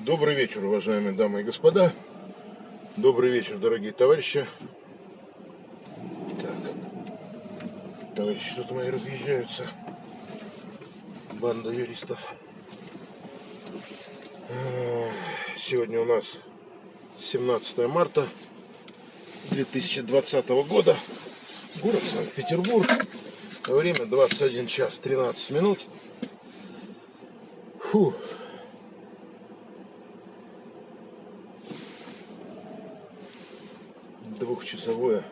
Добрый вечер, уважаемые дамы и господа. Добрый вечер, дорогие товарищи. Так, товарищи тут мои разъезжаются. Банда юристов. Сегодня у нас 17 марта 2020 года. Город Санкт-Петербург. Время 21 час 13 минут. Фу. Двухчасовое,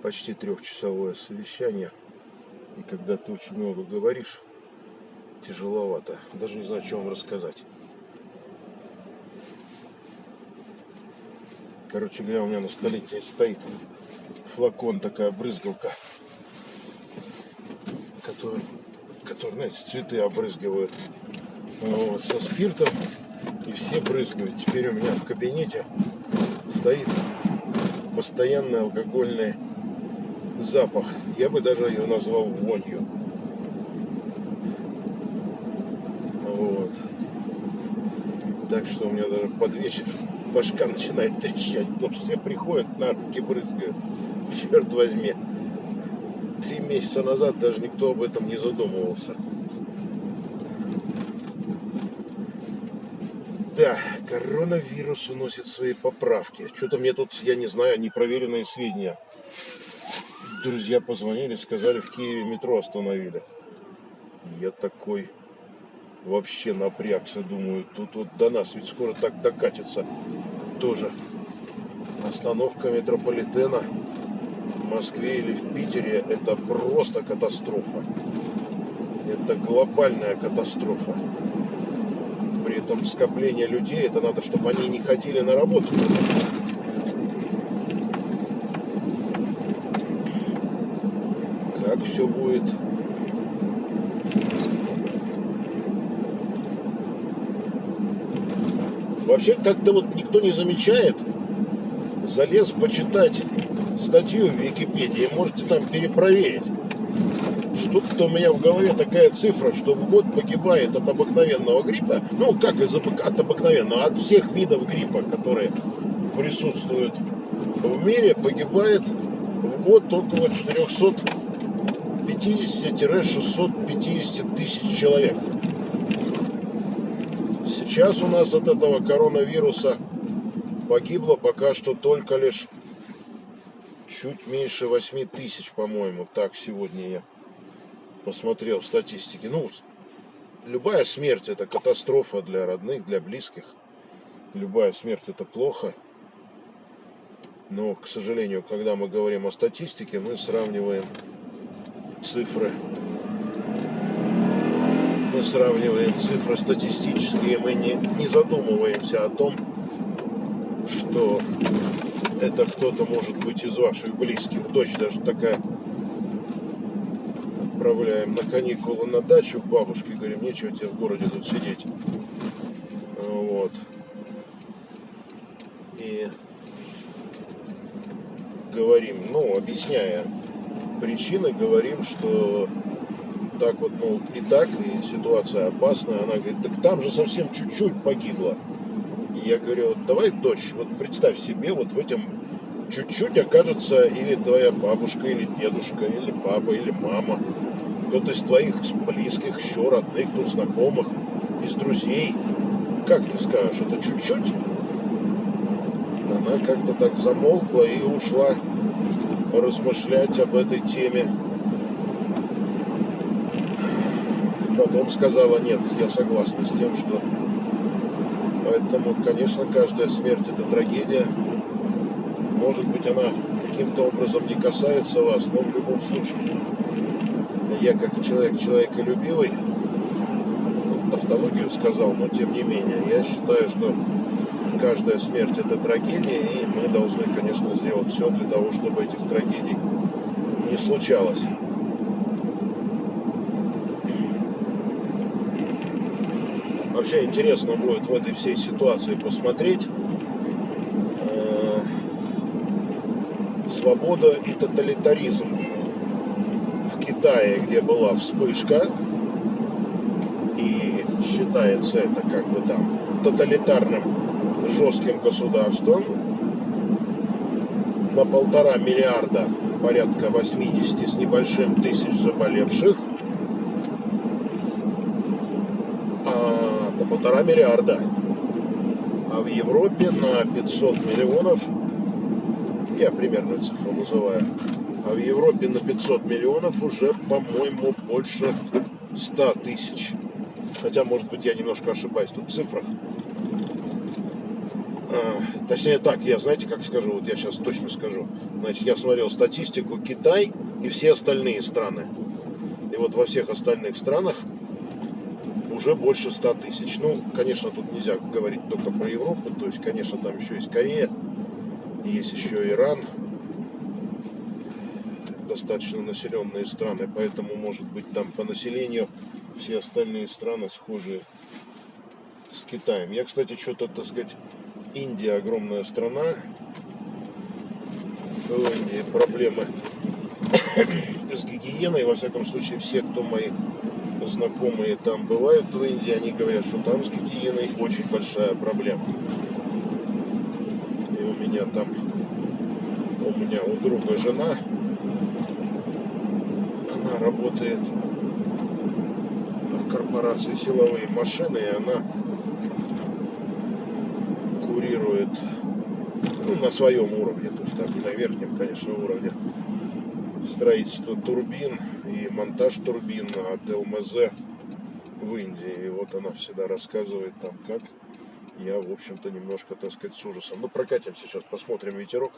почти трехчасовое совещание. И когда ты очень много говоришь, тяжеловато. Даже не знаю, что вам рассказать. Короче говоря, у меня на столе стоит флакон, такая брызгалка, который, знаете, цветы обрызгивают со спиртом. И все брызгают. Теперь у меня в кабинете стоит постоянный алкогольный запах. Я бы даже ее назвал вонью. Вот. Так что у меня даже под вечер башка начинает трещать, потому что все приходят, на руки брызгают. Черт возьми. 3 месяца назад даже никто об этом не задумывался. Да, коронавирус уносит свои поправки. Что-то мне тут, я не знаю, непроверенные сведения. Друзья позвонили, сказали, в Киеве метро остановили. Я такой вообще напрягся, думаю, тут вот до нас ведь скоро так докатится тоже. Остановка метрополитена в Москве или в Питере — это просто катастрофа. Это глобальная катастрофа. При этом скопление людей, это надо, чтобы они не ходили на работу. Как все будет? Вообще, как-то вот никто не замечает. Залез почитать статью в Википедии, можете там перепроверить. Что-то у меня в голове такая цифра, что в год погибает от обыкновенного гриппа, ну как от обыкновенного, от всех видов гриппа, которые присутствуют в мире, погибает в год около 450-650 тысяч человек. Сейчас у нас от этого коронавируса погибло пока что только лишь чуть меньше 8 тысяч, по-моему. Так, сегодня я посмотрел в статистике. Ну, любая смерть — это катастрофа для родных, для близких. Любая смерть — это плохо. Но, к сожалению, когда мы говорим о статистике, мы сравниваем цифры. Мы сравниваем цифры статистические, мы не задумываемся о том, что это кто-то может быть из ваших близких. Дочь даже такая: отправляем на каникулы на дачу к бабушке, говорим, нечего тебе в городе тут сидеть. Вот. И говорим, объясняя причины, говорим, что так вот, и так, и ситуация опасная. Она говорит, так там же совсем чуть-чуть погибло. И я говорю, вот давай, дочь, вот представь себе, вот в этом чуть-чуть окажется или твоя бабушка, или дедушка, или папа, или мама. Кто-то из твоих близких, еще родных, тут знакомых, из друзей. Как ты скажешь, это чуть-чуть? Она как-то так замолкла и ушла поразмышлять об этой теме. Потом сказала, нет, я согласна с тем, что... Поэтому, конечно, каждая смерть — это трагедия. Может быть, она каким-то образом не касается вас, но в любом случае... Я как человек человеколюбивый, тавтологию сказал, но тем не менее, я считаю, что каждая смерть — это трагедия, и мы должны, конечно, сделать все для того, чтобы этих трагедий не случалось. Вообще интересно будет в этой всей ситуации посмотреть свобода и тоталитаризм. В Китае, где была вспышка, и считается это как бы там тоталитарным жестким государством. На 1,5 миллиарда, порядка 80 с небольшим тысяч заболевших. По 1,5 миллиарда. А в Европе на 500 миллионов, я примерную цифру называю, а в Европе на 500 миллионов уже, по-моему, больше 100 тысяч. Хотя, может быть, я немножко ошибаюсь тут в цифрах. Точнее так, я, знаете, как скажу, вот я сейчас точно скажу. Значит, я смотрел статистику Китай и все остальные страны. И вот во всех остальных странах уже больше 100 тысяч. Ну, конечно, тут нельзя говорить только про Европу. То есть, конечно, там еще есть Корея, есть еще Иран. Достаточно населенные страны, поэтому, может быть, там по населению все остальные страны схожи с Китаем. Я, кстати, что-то, так сказать, Индия огромная страна. В Индии проблемы с гигиеной. Во всяком случае, все, кто мои знакомые там бывают в Индии, они говорят, что там с гигиеной очень большая проблема. И у меня у друга жена, она работает в корпорации «Силовые машины», и она курирует, ну, на своем уровне, то есть так, на верхнем, конечно, уровне, строительство турбин и монтаж турбин от ЛМЗ в Индии. И вот она всегда рассказывает там, как я, в общем-то, немножко, так сказать, с ужасом. Ну, прокатим сейчас, посмотрим ветерок.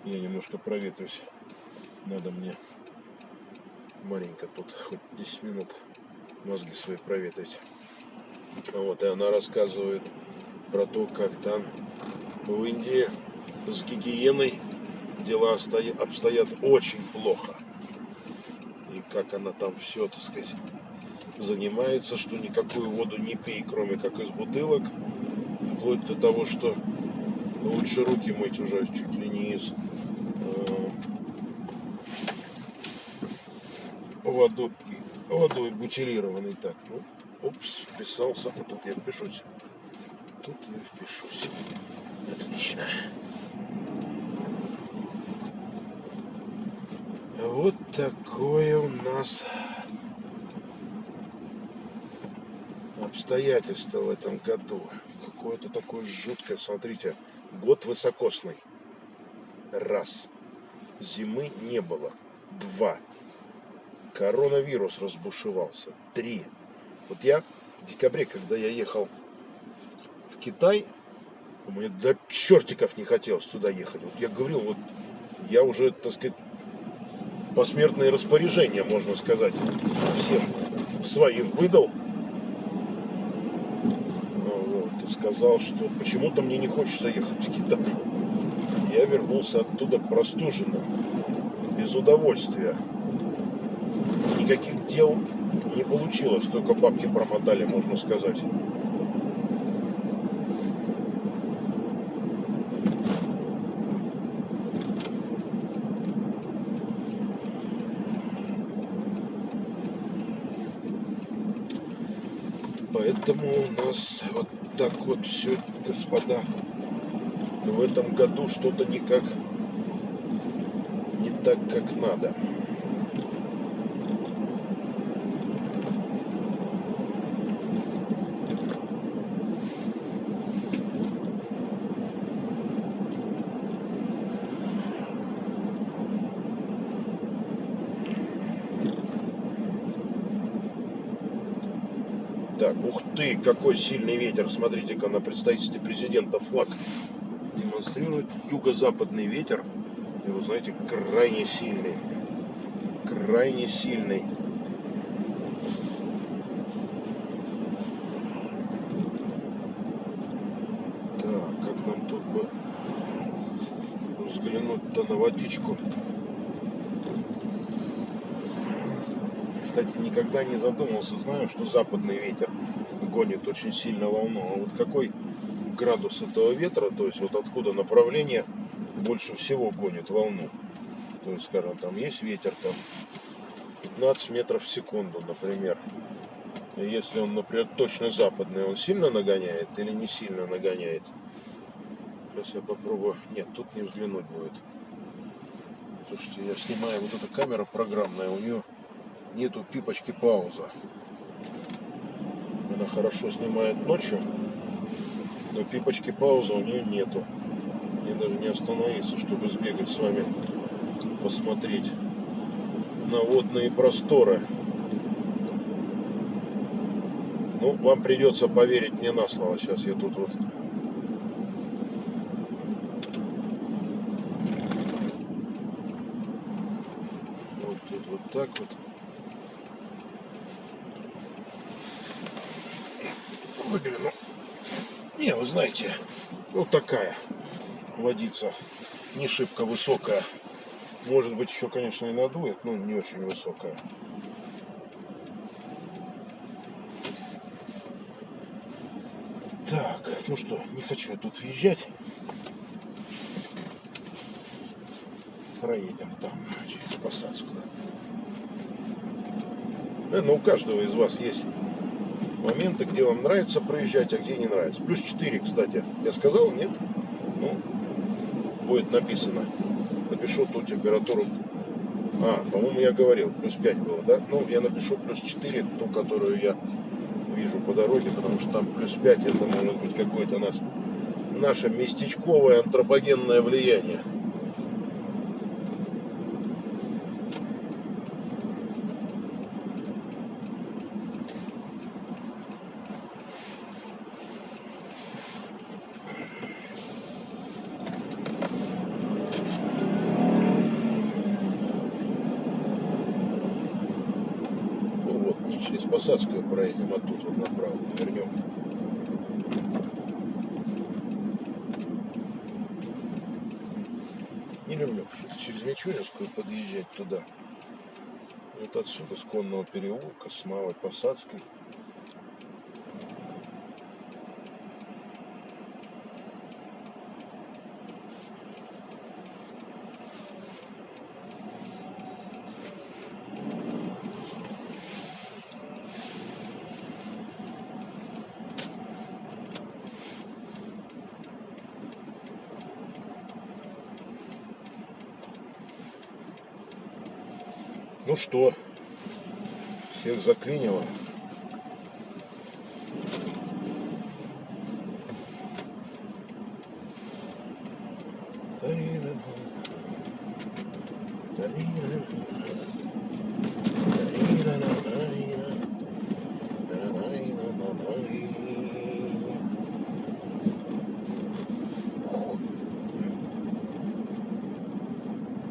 Я немножко проветрюсь. Надо мне маленько тут, хоть 10 минут, мозги свои проветрить. Вот, и она рассказывает про то, как там в Индии с гигиеной дела обстоят очень плохо. И как она там все, так сказать, занимается, что никакую воду не пей, кроме как из бутылок. Вплоть до того, что лучше руки мыть уже чуть ли не из водой бутилированной. Так, ну, упс, вписался. А тут я впишусь. Отлично. Вот такое у нас обстоятельства в этом году. Какое-то такое жуткое. Смотрите, год высокосный. Раз. Зимы не было. 2. Коронавирус разбушевался. 3. Вот я в декабре, когда я ехал в Китай, мне до чертиков не хотелось туда ехать. Вот я говорил, вот я уже, так сказать, посмертные распоряжения, можно сказать, всем своим выдал. Вот, и сказал, что почему-то мне не хочется ехать в Китай. Я вернулся оттуда простуженным, без удовольствия. Никаких дел не получилось, только бабки промотали, можно сказать. Поэтому у нас вот так вот все, господа, в этом году что-то не так, как надо. Так, ух ты, какой сильный ветер. Смотрите-ка, на представительстве президента флаг демонстрирует юго-западный ветер. И вы знаете, крайне сильный. Крайне сильный. Так, как нам тут бы взглянуть-то на водичку. Кстати, никогда не задумывался, знаю, что западный ветер гонит очень сильно волну. А вот какой градус этого ветра, то есть вот откуда направление больше всего гонит волну. То есть, скажем, там есть ветер там 15 метров в секунду, например. Если он, например, точно западный, он сильно нагоняет или не сильно нагоняет? Сейчас я попробую. Нет, тут не взглянуть будет. Слушайте, я снимаю, вот эта камера программная, у нее нету пипочки пауза. Она хорошо снимает ночью, но пипочки пауза у нее нету. Мне даже не остановиться, чтобы сбегать с вами, посмотреть на водные просторы. Ну, вам придется поверить мне на слово. Сейчас я тут вот... Вот тут вот так вот. Выгляну. Не, вы знаете, вот такая водица. Не шибко высокая. Может быть, еще, конечно, и надует, но не очень высокая. Так, ну что, не хочу я тут въезжать. Проедем там через Посадскую. Наверное, у каждого из вас есть моменты, где вам нравится проезжать, а где не нравится. Плюс 4, кстати. Я сказал, нет? Ну, будет написано. Напишу ту температуру. По-моему, я говорил, плюс 5 было, да? Ну, я напишу плюс 4, ту, которую я вижу по дороге, потому что там плюс 5, это может быть какое-то наше местечковое антропогенное влияние. Через Посадскую проедем, а тут вот направо вернем. Не люблю через Мичуринскую подъезжать туда. Вот отсюда, с Конного переулка, с Малой Посадской. Ну что, всех заклинило.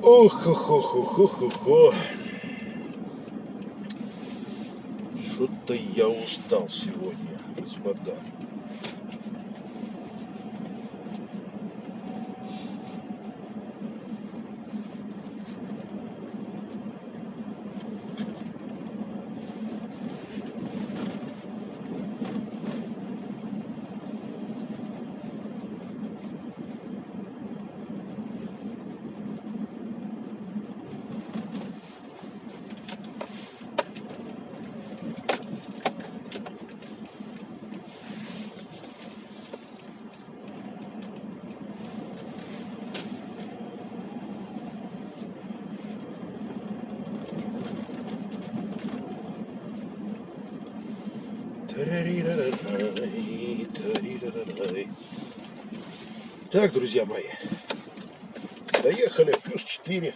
Ох-хо-хо-хо-хо-хо. Что-то я устал сегодня, господа. Так, друзья мои, доехали, плюс 4,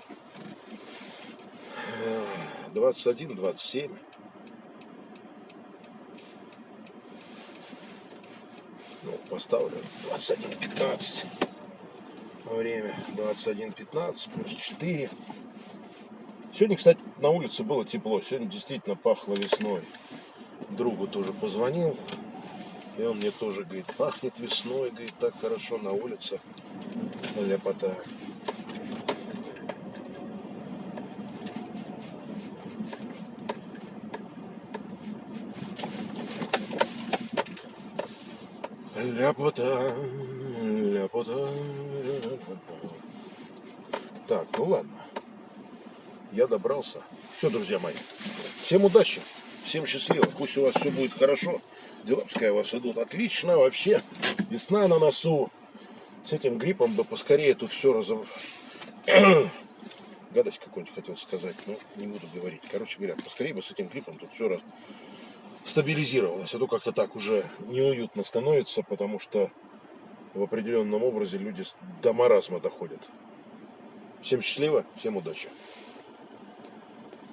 21, 27. Ну, поставлю 21:15. Время 21:15, плюс 4. Сегодня, кстати, на улице было тепло. Сегодня действительно пахло весной. Другу тоже позвонил. И он мне тоже говорит, пахнет весной, говорит, так хорошо на улице. Ляпота. Ляпота, ляпота. Так, ну ладно. Я добрался. Все, друзья мои. Всем удачи. Всем счастливо. Пусть у вас все будет хорошо. Дела пускай у вас идут отлично вообще. Весна на носу. С этим гриппом бы поскорее тут все гадость какую-нибудь хотел сказать, но не буду говорить. Короче говоря, поскорее бы с этим гриппом тут все стабилизировалось. А то как-то так уже неуютно становится, потому что в определенном образе люди до маразма доходят. Всем счастливо, всем удачи.